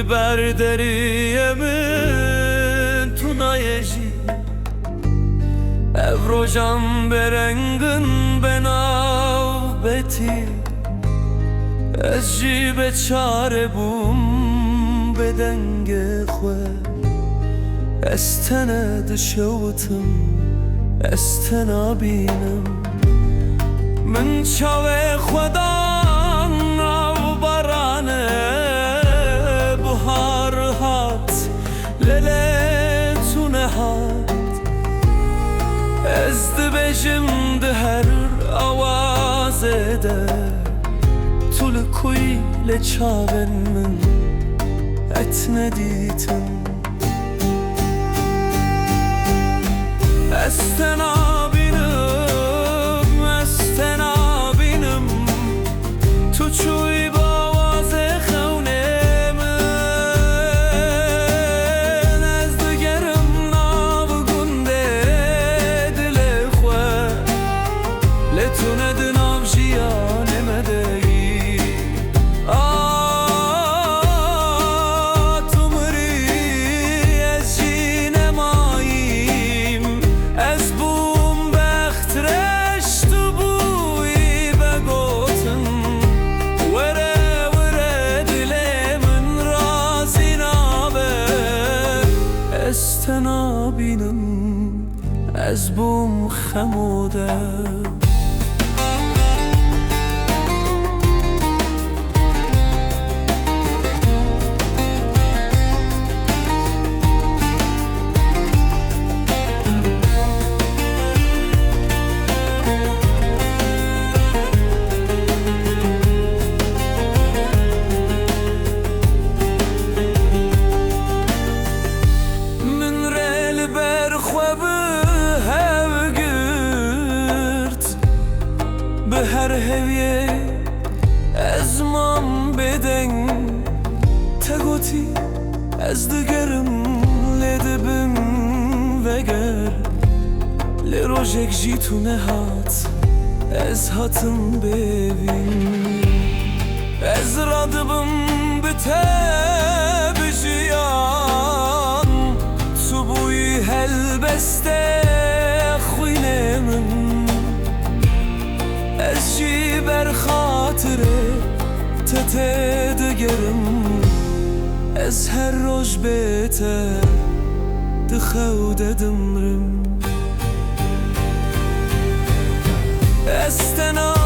بردریه من تو نایجی افروجم برنگن بناو بتی از جیب چاره بوم بدنگ خواه استند شوتم استنابینم من چاوه خدا نو برانه بهار هات للیتونه هات از دبجم ده هر آوازه ده طول کوی لچاون من ات ندیتم استنابینم تو چوی باواز خونه من از دگرم ناو گنده دل خواه لتونه دناو جیانه مدهی تو مری از جینه ماییم از بوم بخترش تو بوی بگوتن وره وره دل من رازی نابه استنابینم از بوم خموده به هر هویه از مام بدن تگوتی از دگرم لدبم وگر لروجک جیتونه هات از هاتم ببین از رادبم بته بجیان تو بوی هل بسته خوینه من از جی بر خاطره تته دگرم از هر روش بهتر دخوده دمرم استنا